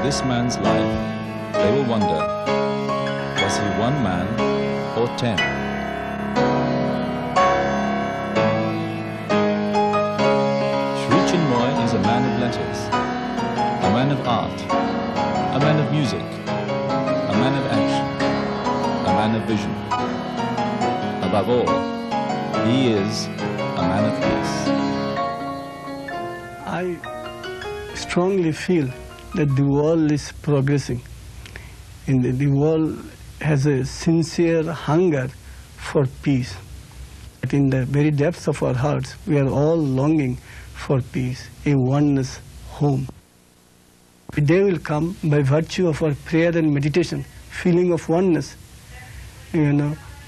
this man's life, they will wonder, was he one man or 10? Sri Chinmoy is a man of letters, a man of art, a man of music, a man of action, a man of vision. Above all, he is a man of peace. I strongly feel that the world is progressing, and the world has a sincere hunger for peace. But in the very depths of our hearts, we are all longing for peace, a oneness home. The day will come by virtue of our prayer and meditation, feeling of oneness,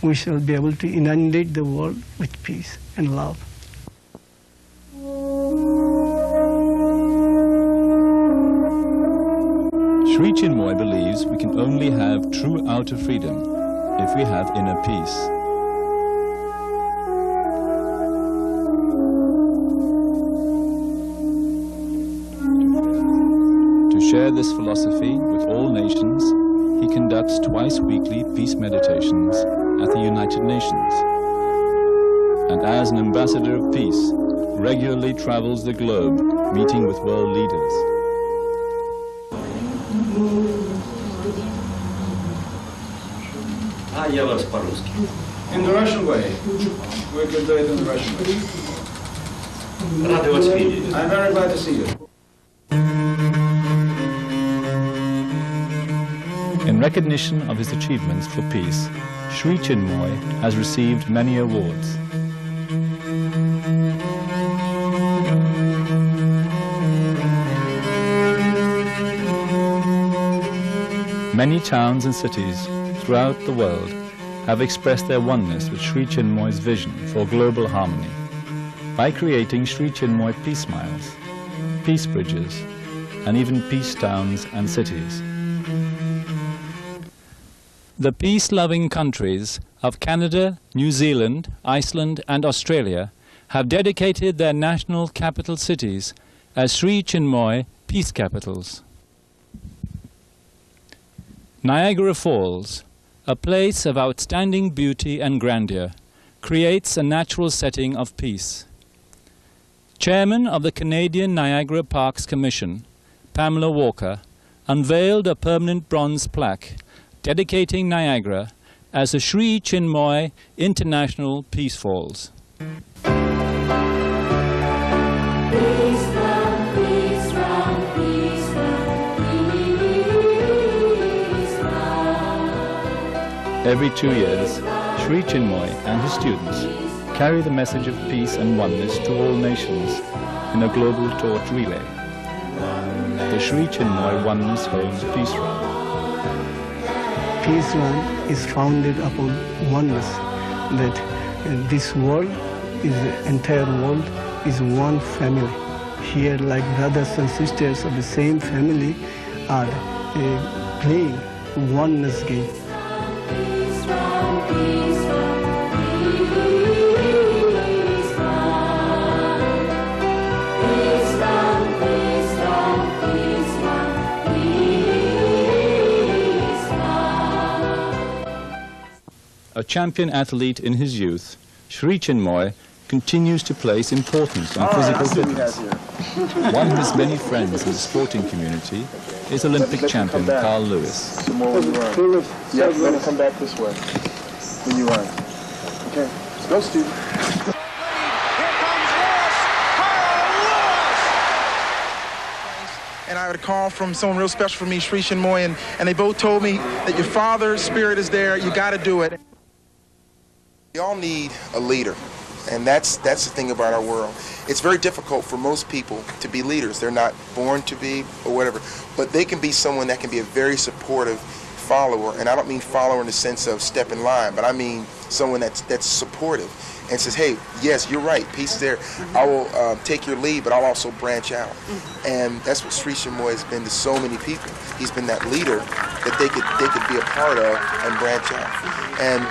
we shall be able to inundate the world with peace and love. Sri Chinmoy believes we can only have true outer freedom if we have inner peace. To share this philosophy with all nations, he conducts twice weekly peace meditations at the United Nations. And as an ambassador of peace, regularly travels the globe, meeting with world leaders. In the Russian way. We can do it in the Russian way. I'm very glad to see you. In recognition of his achievements for peace, Sri Chinmoy has received many awards. Many towns and cities throughout the world have expressed their oneness with Sri Chinmoy's vision for global harmony by creating Sri Chinmoy Peace Miles, Peace Bridges, and even peace towns and cities. The peace-loving countries of Canada, New Zealand, Iceland, and Australia have dedicated their national capital cities as Sri Chinmoy Peace Capitals. Niagara Falls, a place of outstanding beauty and grandeur, creates a natural setting of peace. Chairman of the Canadian Niagara Parks Commission, Pamela Walker, unveiled a permanent bronze plaque dedicating Niagara as the Sri Chinmoy International Peace Falls. Every 2 years, Sri Chinmoy and his students carry the message of peace and oneness to all nations in a global torch relay. The Sri Chinmoy Oneness Home Peace Run. Peace Run is founded upon oneness, that this world, the entire world, is one family. Here, like brothers and sisters of the same family are playing oneness game. A champion athlete in his youth, Sri Chinmoy continues to place importance on physical fitness. One of his many friends in the sporting community is Olympic champion Carl Lewis. Some more when you run. Yeah, let him come back this way when you run. Okay, let's go, Steve. And I had a call from someone real special for me, Sri Chinmoy, and they both told me that your father's spirit is there, you got to do it. We all need a leader, and that's the thing about our world. It's very difficult for most people to be leaders. They're not born to be or whatever, but they can be someone that can be a very supportive follower, and I don't mean follower in the sense of step in line, but I mean someone that's supportive and says, hey, yes, you're right, peace is there. I will take your lead, but I'll also branch out. And that's what Sri Chinmoy has been to so many people. He's been that leader that they could be a part of and branch out. And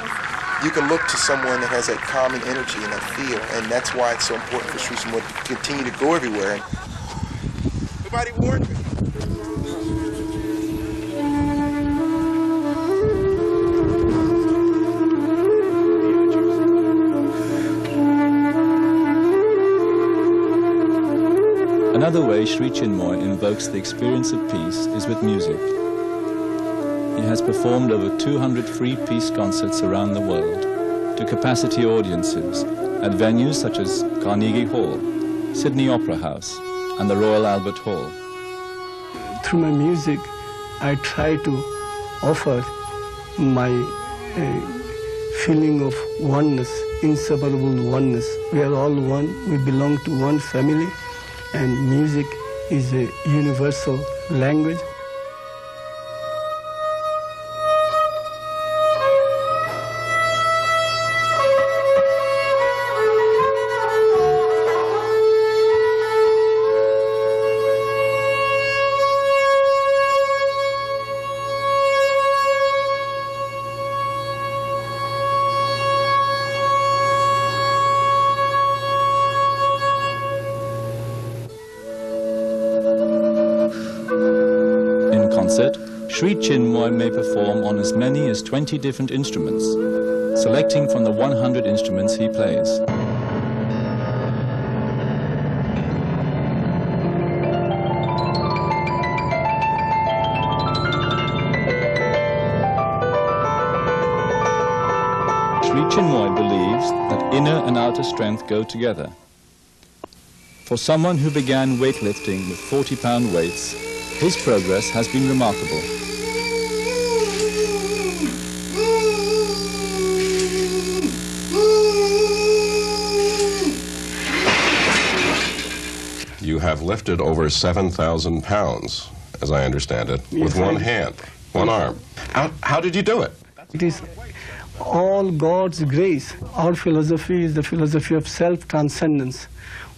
you can look to someone that has that calming energy and that feel, and that's why it's so important for Sri Chinmoy to continue to go everywhere. Nobody warned me. Another way Sri Chinmoy invokes the experience of peace is with music. He has performed over 200 free peace concerts around the world to capacity audiences at venues such as Carnegie Hall, Sydney Opera House, and the Royal Albert Hall. Through my music, I try to offer my feeling of oneness, inseparable oneness. We are all one, we belong to one family, and music is a universal language. Sri Chinmoy may perform on as many as 20 different instruments, selecting from the 100 instruments he plays. Sri Chinmoy believes that inner and outer strength go together. For someone who began weightlifting with 40-pound weights, his progress has been remarkable. You have lifted over 7,000 pounds, as I understand it, with one hand, one arm. How did you do it? It is all God's grace. Our philosophy is the philosophy of self-transcendence.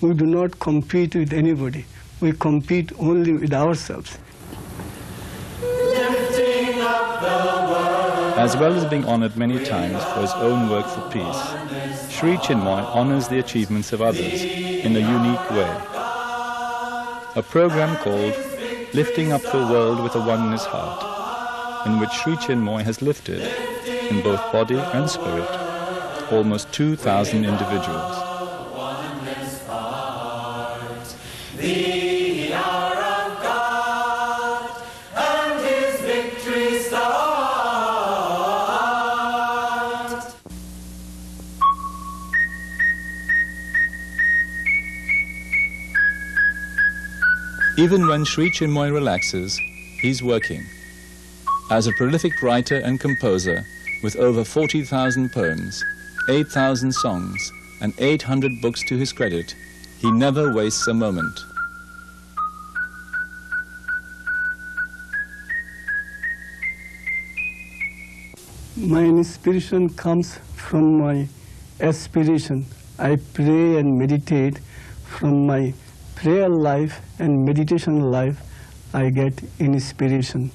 We do not compete with anybody. We compete only with ourselves. As well as being honored many times for his own work for peace, Sri Chinmoy honors the achievements of others in a unique way. A program called Lifting Up the World with a Oneness Heart, in which Sri Chinmoy has lifted, in both body and spirit, almost 2,000 individuals. Even when Sri Chinmoy relaxes, he's working. As a prolific writer and composer with over 40,000 poems, 8,000 songs, and 800 books to his credit, he never wastes a moment. My inspiration comes from my aspiration. I pray and meditate. From my prayer life and meditation life, I get inspiration.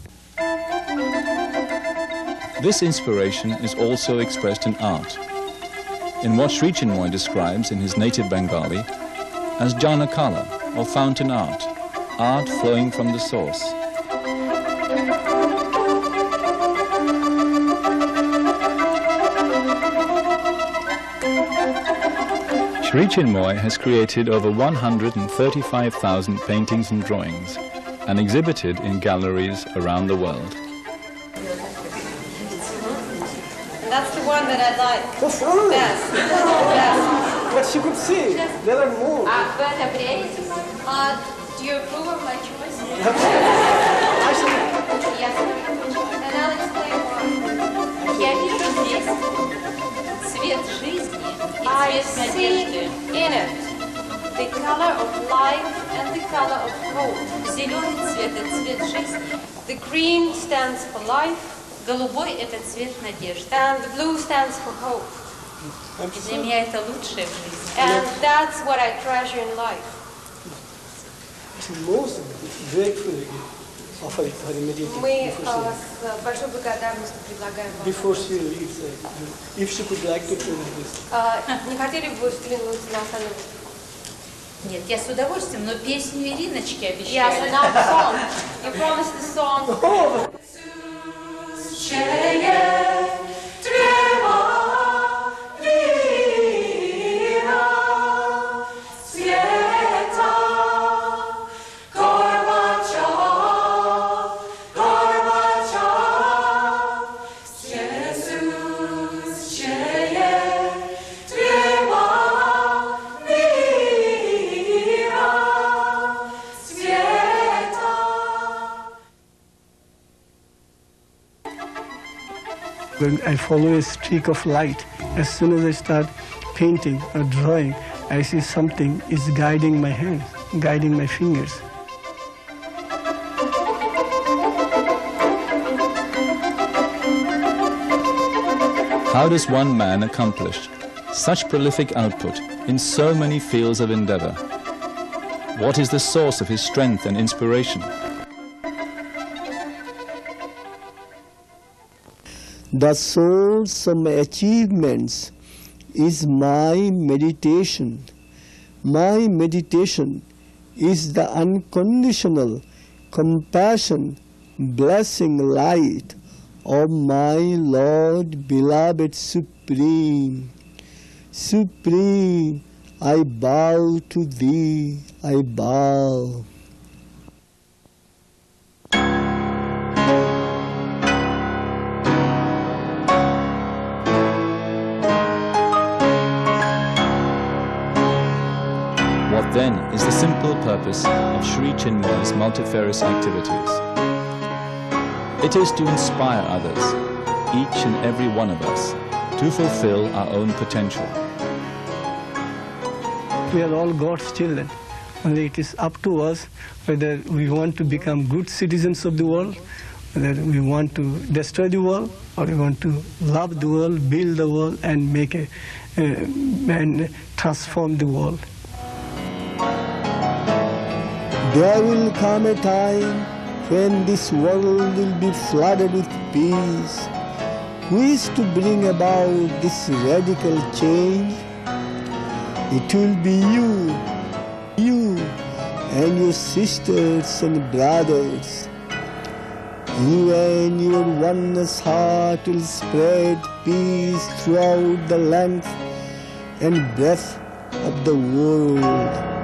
This inspiration is also expressed in art, in what Sri Chinmoy describes in his native Bengali as Janakala, or fountain art, art flowing from the source. Sri Chinmoy has created over 135,000 paintings and drawings and exhibited in galleries around the world. That's the one that I like. That's right. Best. Best. But you could see, there are more. Do you approve of my choice? I Yes. And I'll explain why. Я вижу здесь цвет жизни и цвет надежды. In it the color of life and the color of hope. Зеленый цвет – это цвет жизни. The green stands for life. Голубой – это цвет надежды. And the blue stands for hope. Для меня это лучшее в жизни. And that's what I treasure in life. most grateful offer her immediately. Мы с большой благодарностью предлагаем вам. Before she leaves, if she could like to try this. Не хотели бы вы взглянуть на остальное? Нет, я с удовольствием, но песню Ириночки обещаю. Yes, and now the song. You promised the song. When I follow a streak of light, as soon as I start painting or drawing, I see something is guiding my hands, guiding my fingers. How does one man accomplish such prolific output in so many fields of endeavor? What is the source of his strength and inspiration? The source of my achievements is my meditation. My meditation is the unconditional compassion, blessing light of my Lord, beloved Supreme. Supreme, I bow to Thee, I bow. What then is the simple purpose of Sri Chinmoy's multifarious activities? It is to inspire others, each and every one of us, to fulfill our own potential. We are all God's children. Only it is up to us whether we want to become good citizens of the world, whether we want to destroy the world, or we want to love the world, build the world, and and transform the world. There will come a time when this world will be flooded with peace. Who is to bring about this radical change? It will be you and your sisters and brothers. You and your oneness heart will spread peace throughout the length and breadth of the world.